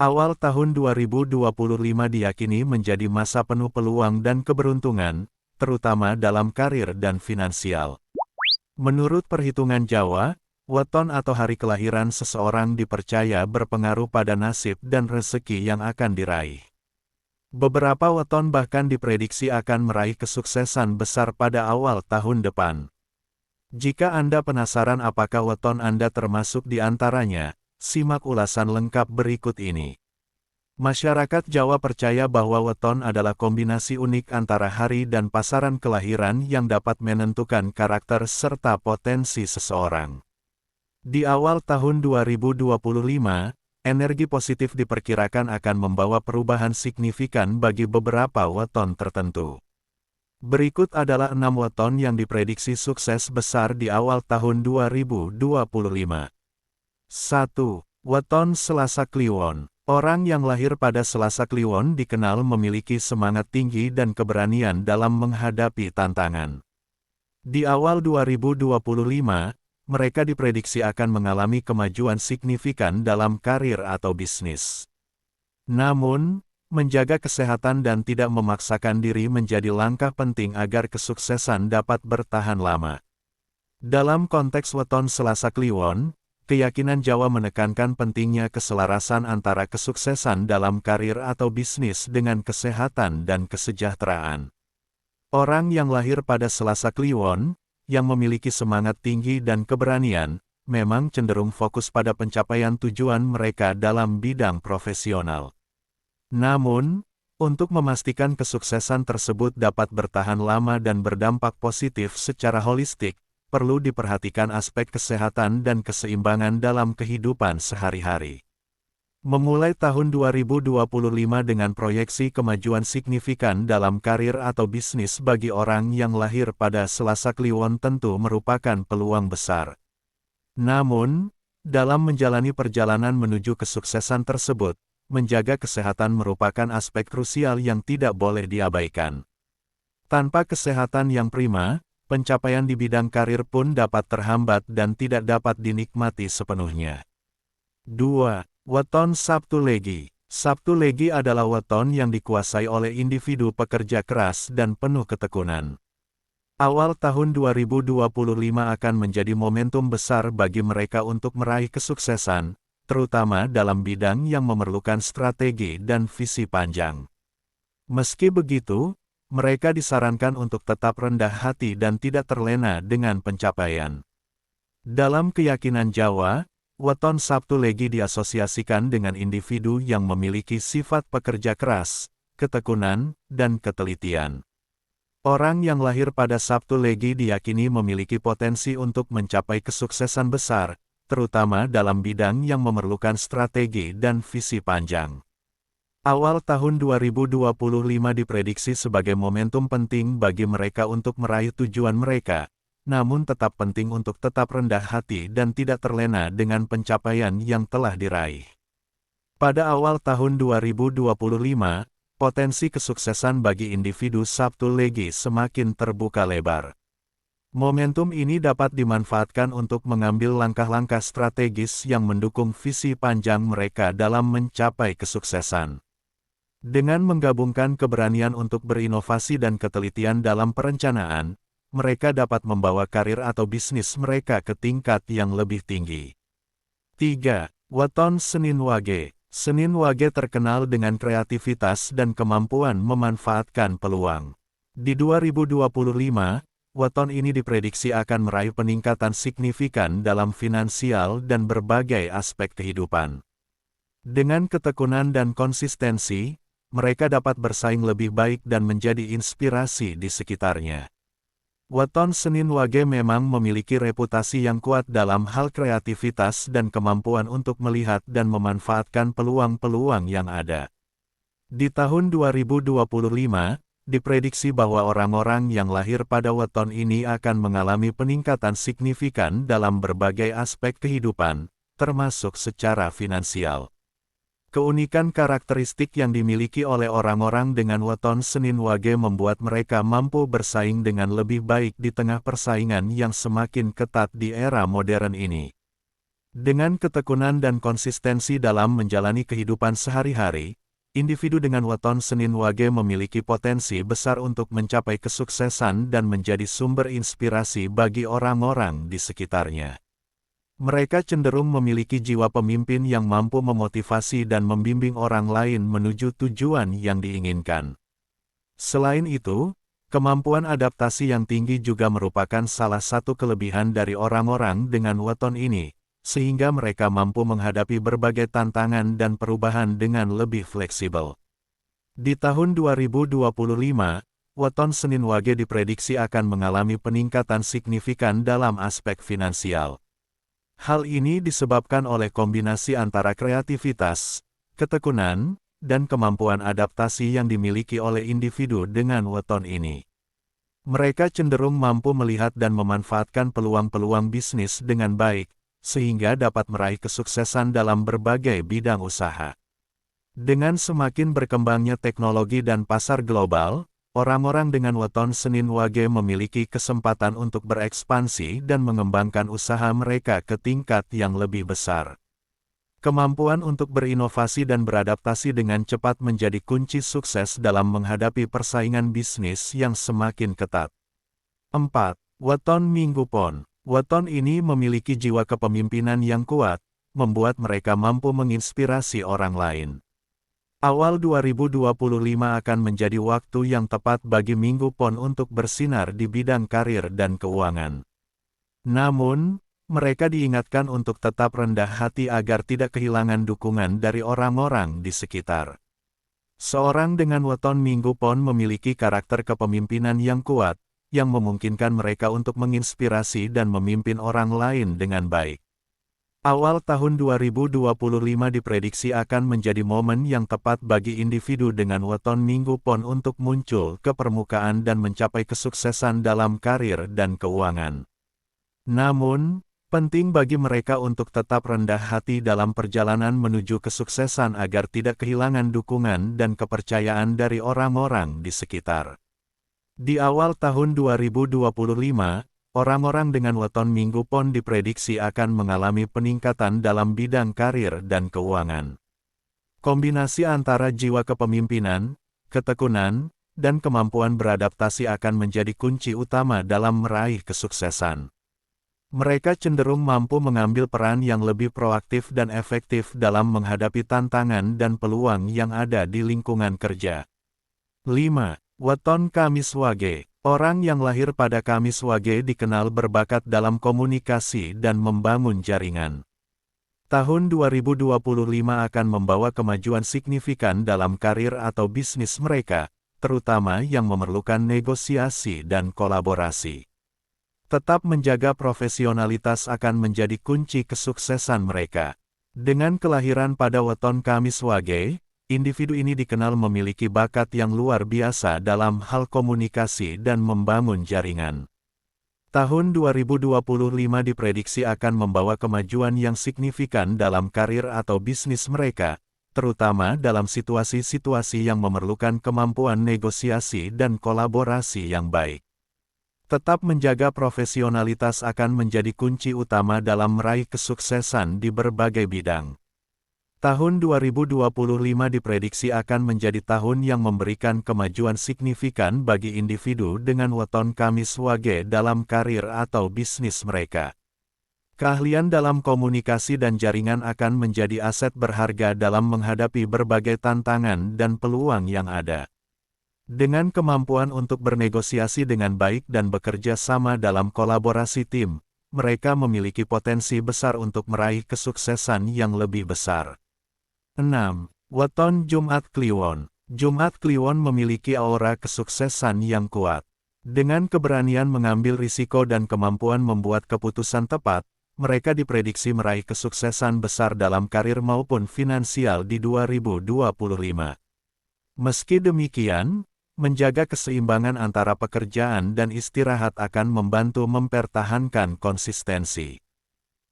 Awal tahun 2025 diyakini menjadi masa penuh peluang dan keberuntungan, terutama dalam karir dan finansial. Menurut perhitungan Jawa, weton atau hari kelahiran seseorang dipercaya berpengaruh pada nasib dan rezeki yang akan diraih. Beberapa weton bahkan diprediksi akan meraih kesuksesan besar pada awal tahun depan. Jika Anda penasaran apakah weton Anda termasuk di antaranya, simak ulasan lengkap berikut ini. Masyarakat Jawa percaya bahwa weton adalah kombinasi unik antara hari dan pasaran kelahiran yang dapat menentukan karakter serta potensi seseorang. Di awal tahun 2025, energi positif diperkirakan akan membawa perubahan signifikan bagi beberapa weton tertentu. Berikut adalah 6 weton yang diprediksi sukses besar di awal tahun 2025. 1. Weton Selasa Kliwon. Orang yang lahir pada Selasa Kliwon dikenal memiliki semangat tinggi dan keberanian dalam menghadapi tantangan. Di awal 2025, mereka diprediksi akan mengalami kemajuan signifikan dalam karir atau bisnis. Namun, menjaga kesehatan dan tidak memaksakan diri menjadi langkah penting agar kesuksesan dapat bertahan lama. Dalam konteks weton Selasa Kliwon, keyakinan Jawa menekankan pentingnya keselarasan antara kesuksesan dalam karir atau bisnis dengan kesehatan dan kesejahteraan. Orang yang lahir pada Selasa Kliwon, yang memiliki semangat tinggi dan keberanian, memang cenderung fokus pada pencapaian tujuan mereka dalam bidang profesional. Namun, untuk memastikan kesuksesan tersebut dapat bertahan lama dan berdampak positif secara holistik, perlu diperhatikan aspek kesehatan dan keseimbangan dalam kehidupan sehari-hari. Memulai tahun 2025 dengan proyeksi kemajuan signifikan dalam karir atau bisnis bagi orang yang lahir pada Selasa Kliwon tentu merupakan peluang besar. Namun, dalam menjalani perjalanan menuju kesuksesan tersebut, menjaga kesehatan merupakan aspek krusial yang tidak boleh diabaikan. Tanpa kesehatan yang prima, pencapaian di bidang karir pun dapat terhambat dan tidak dapat dinikmati sepenuhnya. 2. Weton Sabtu Legi. Sabtu Legi adalah weton yang dikuasai oleh individu pekerja keras dan penuh ketekunan. Awal tahun 2025 akan menjadi momentum besar bagi mereka untuk meraih kesuksesan, terutama dalam bidang yang memerlukan strategi dan visi panjang. Meski begitu, mereka disarankan untuk tetap rendah hati dan tidak terlena dengan pencapaian. Dalam keyakinan Jawa, weton Sabtu Legi diasosiasikan dengan individu yang memiliki sifat pekerja keras, ketekunan, dan ketelitian. Orang yang lahir pada Sabtu Legi diyakini memiliki potensi untuk mencapai kesuksesan besar, terutama dalam bidang yang memerlukan strategi dan visi panjang. Awal tahun 2025 diprediksi sebagai momentum penting bagi mereka untuk meraih tujuan mereka, namun tetap penting untuk tetap rendah hati dan tidak terlena dengan pencapaian yang telah diraih. Pada awal tahun 2025, potensi kesuksesan bagi individu Sabtu Legi semakin terbuka lebar. Momentum ini dapat dimanfaatkan untuk mengambil langkah-langkah strategis yang mendukung visi panjang mereka dalam mencapai kesuksesan. Dengan menggabungkan keberanian untuk berinovasi dan ketelitian dalam perencanaan, mereka dapat membawa karir atau bisnis mereka ke tingkat yang lebih tinggi. 3. Weton Senin Wage. Senin Wage terkenal dengan kreativitas dan kemampuan memanfaatkan peluang. Di 2025, weton ini diprediksi akan meraih peningkatan signifikan dalam finansial dan berbagai aspek kehidupan. Dengan ketekunan dan konsistensi, mereka dapat bersaing lebih baik dan menjadi inspirasi di sekitarnya. Weton Senin Wage memang memiliki reputasi yang kuat dalam hal kreativitas dan kemampuan untuk melihat dan memanfaatkan peluang-peluang yang ada. Di tahun 2025, diprediksi bahwa orang-orang yang lahir pada weton ini akan mengalami peningkatan signifikan dalam berbagai aspek kehidupan, termasuk secara finansial. Keunikan karakteristik yang dimiliki oleh orang-orang dengan weton Senin Wage membuat mereka mampu bersaing dengan lebih baik di tengah persaingan yang semakin ketat di era modern ini. Dengan ketekunan dan konsistensi dalam menjalani kehidupan sehari-hari, individu dengan weton Senin Wage memiliki potensi besar untuk mencapai kesuksesan dan menjadi sumber inspirasi bagi orang-orang di sekitarnya. Mereka cenderung memiliki jiwa pemimpin yang mampu memotivasi dan membimbing orang lain menuju tujuan yang diinginkan. Selain itu, kemampuan adaptasi yang tinggi juga merupakan salah satu kelebihan dari orang-orang dengan weton ini, sehingga mereka mampu menghadapi berbagai tantangan dan perubahan dengan lebih fleksibel. Di tahun 2025, weton Senin Wage diprediksi akan mengalami peningkatan signifikan dalam aspek finansial. Hal ini disebabkan oleh kombinasi antara kreativitas, ketekunan, dan kemampuan adaptasi yang dimiliki oleh individu dengan weton ini. Mereka cenderung mampu melihat dan memanfaatkan peluang-peluang bisnis dengan baik, sehingga dapat meraih kesuksesan dalam berbagai bidang usaha. Dengan semakin berkembangnya teknologi dan pasar global, orang-orang dengan weton Senin Wage memiliki kesempatan untuk berekspansi dan mengembangkan usaha mereka ke tingkat yang lebih besar. Kemampuan untuk berinovasi dan beradaptasi dengan cepat menjadi kunci sukses dalam menghadapi persaingan bisnis yang semakin ketat. 4. Weton Minggu Pon. Weton ini memiliki jiwa kepemimpinan yang kuat, membuat mereka mampu menginspirasi orang lain. Awal 2025 akan menjadi waktu yang tepat bagi Minggu Pon untuk bersinar di bidang karir dan keuangan. Namun, mereka diingatkan untuk tetap rendah hati agar tidak kehilangan dukungan dari orang-orang di sekitar. Seorang dengan weton Minggu Pon memiliki karakter kepemimpinan yang kuat, yang memungkinkan mereka untuk menginspirasi dan memimpin orang lain dengan baik. Awal tahun 2025 diprediksi akan menjadi momen yang tepat bagi individu dengan weton Minggu Pon untuk muncul ke permukaan dan mencapai kesuksesan dalam karir dan keuangan. Namun, penting bagi mereka untuk tetap rendah hati dalam perjalanan menuju kesuksesan agar tidak kehilangan dukungan dan kepercayaan dari orang-orang di sekitar. Di awal tahun 2025, orang-orang dengan weton Minggu Pon diprediksi akan mengalami peningkatan dalam bidang karir dan keuangan. Kombinasi antara jiwa kepemimpinan, ketekunan, dan kemampuan beradaptasi akan menjadi kunci utama dalam meraih kesuksesan. Mereka cenderung mampu mengambil peran yang lebih proaktif dan efektif dalam menghadapi tantangan dan peluang yang ada di lingkungan kerja. 5. Weton Kamis Wage. Orang yang lahir pada Kamis Wage dikenal berbakat dalam komunikasi dan membangun jaringan. Tahun 2025 akan membawa kemajuan signifikan dalam karir atau bisnis mereka, terutama yang memerlukan negosiasi dan kolaborasi. Tetap menjaga profesionalitas akan menjadi kunci kesuksesan mereka. Dengan kelahiran pada weton Kamis Wage, individu ini dikenal memiliki bakat yang luar biasa dalam hal komunikasi dan membangun jaringan. Tahun 2025 diprediksi akan membawa kemajuan yang signifikan dalam karir atau bisnis mereka, terutama dalam situasi-situasi yang memerlukan kemampuan negosiasi dan kolaborasi yang baik. Tetap menjaga profesionalitas akan menjadi kunci utama dalam meraih kesuksesan di berbagai bidang. Tahun 2025 diprediksi akan menjadi tahun yang memberikan kemajuan signifikan bagi individu dengan weton Kamis Wage dalam karir atau bisnis mereka. Keahlian dalam komunikasi dan jaringan akan menjadi aset berharga dalam menghadapi berbagai tantangan dan peluang yang ada. Dengan kemampuan untuk bernegosiasi dengan baik dan bekerja sama dalam kolaborasi tim, mereka memiliki potensi besar untuk meraih kesuksesan yang lebih besar. 6. Weton Jumat Kliwon. Jumat Kliwon memiliki aura kesuksesan yang kuat. Dengan keberanian mengambil risiko dan kemampuan membuat keputusan tepat, mereka diprediksi meraih kesuksesan besar dalam karir maupun finansial di 2025. Meski demikian, menjaga keseimbangan antara pekerjaan dan istirahat akan membantu mempertahankan konsistensi.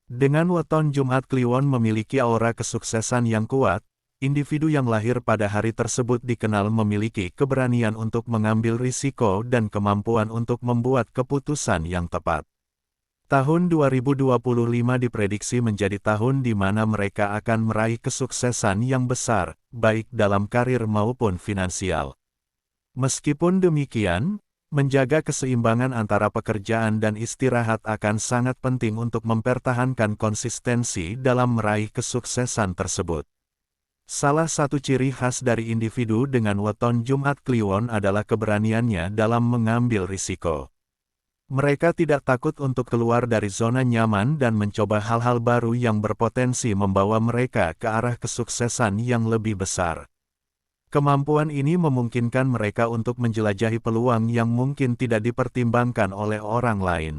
Dengan weton Jumat Kliwon memiliki aura kesuksesan yang kuat, individu yang lahir pada hari tersebut dikenal memiliki keberanian untuk mengambil risiko dan kemampuan untuk membuat keputusan yang tepat. Tahun 2025 diprediksi menjadi tahun di mana mereka akan meraih kesuksesan yang besar, baik dalam karir maupun finansial. Meskipun demikian, menjaga keseimbangan antara pekerjaan dan istirahat akan sangat penting untuk mempertahankan konsistensi dalam meraih kesuksesan tersebut. Salah satu ciri khas dari individu dengan weton Jumat Kliwon adalah keberaniannya dalam mengambil risiko. Mereka tidak takut untuk keluar dari zona nyaman dan mencoba hal-hal baru yang berpotensi membawa mereka ke arah kesuksesan yang lebih besar. Kemampuan ini memungkinkan mereka untuk menjelajahi peluang yang mungkin tidak dipertimbangkan oleh orang lain.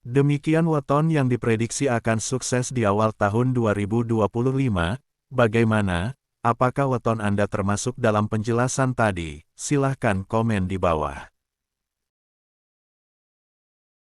Demikian weton yang diprediksi akan sukses di awal tahun 2025. Bagaimana? Apakah weton Anda termasuk dalam penjelasan tadi? Silahkan komen di bawah.